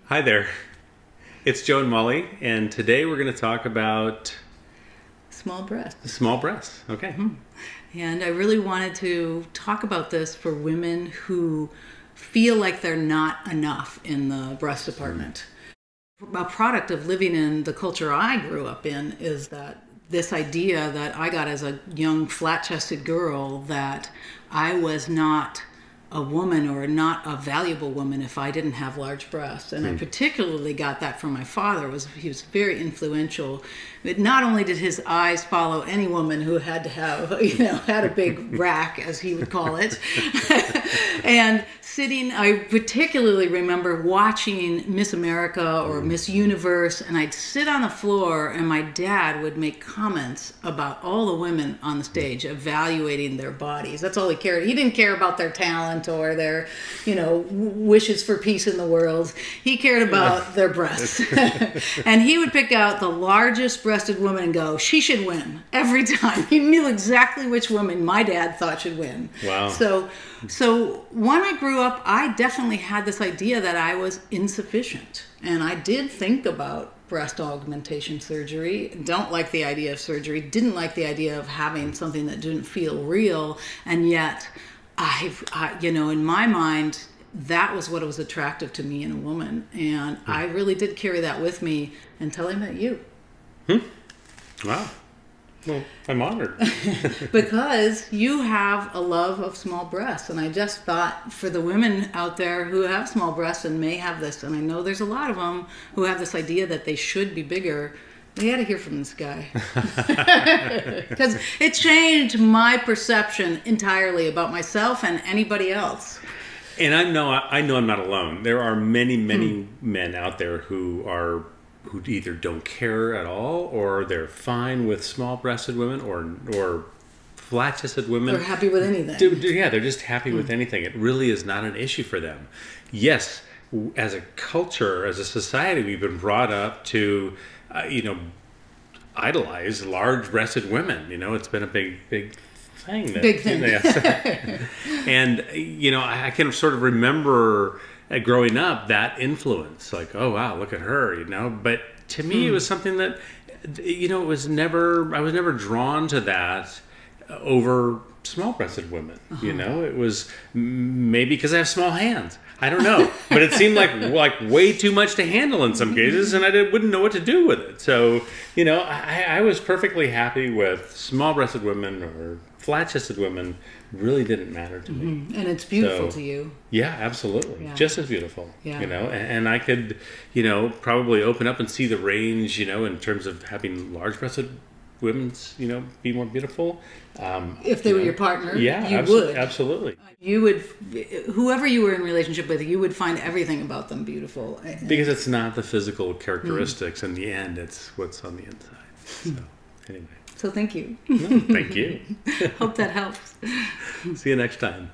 Hi there, it's Joe and Molly, and today we're going to talk about Small breasts. small breasts. Okay. And I really wanted to talk about this for women who feel like they're not enough in the breast department. A product of living in the culture I grew up in is that this idea that I got as a young flat-chested girl that I was not a woman or not a valuable woman if I didn't have large breasts. And I particularly got that from my father. He was very influential. But not only did his eyes follow any woman who had to have, had a big rack, as he would call it. And I particularly remember watching Miss America or Miss Universe, and I'd sit on the floor and my dad would make comments about all the women on the stage, evaluating their bodies. That's all he cared. He didn't care about their talent or their, wishes for peace in the world. He cared about their breasts. And he would pick out the largest breasted woman and go, she should win every time. He knew exactly which woman my dad thought should win. Wow. So when I grew up, I definitely had this idea that I was insufficient. And I did think about breast augmentation surgery. Don't like the idea of surgery. Didn't like the idea of having something that didn't feel real. And yet, in my mind, that was what was attractive to me in a woman. And I really did carry that with me until I met you. Wow. Well, I'm honored. Because you have a love of small breasts. And I just thought for the women out there who have small breasts and may have this, and I know there's a lot of them who have this idea that they should be bigger, they had to hear from this guy. Because it changed my perception entirely about myself and anybody else. And I know I'm not alone. There are many men out there who either don't care at all, or they're fine with small-breasted women, or flat-chested women. They're happy with anything. Yeah, they're just happy with anything. It really is not an issue for them. Yes, as a culture, as a society, we've been brought up to, idolize large-breasted women. It's been a big thing. Big thing. Yes. And, I can sort of remember growing up, that influence, like, oh wow, look at her, But to me, it was something that, I was never drawn to that over small-breasted women. It was maybe because I have small hands. I don't know, but it seemed like way too much to handle in some cases, and I wouldn't know what to do with it. So, I was perfectly happy with small-breasted women or flat-chested women. Really didn't matter to me. And it's beautiful to you. Yeah, absolutely. Yeah. Just as beautiful. Yeah. And I could, probably open up and see the range, in terms of having large-breasted women's, be more beautiful. If they were your partner, yeah, you would. Absolutely. You would, whoever you were in relationship with, you would find everything about them beautiful. Because it's not the physical characteristics. In the end, it's what's on the inside. So, anyway. So thank you. No, thank you. Hope that helps. See you next time.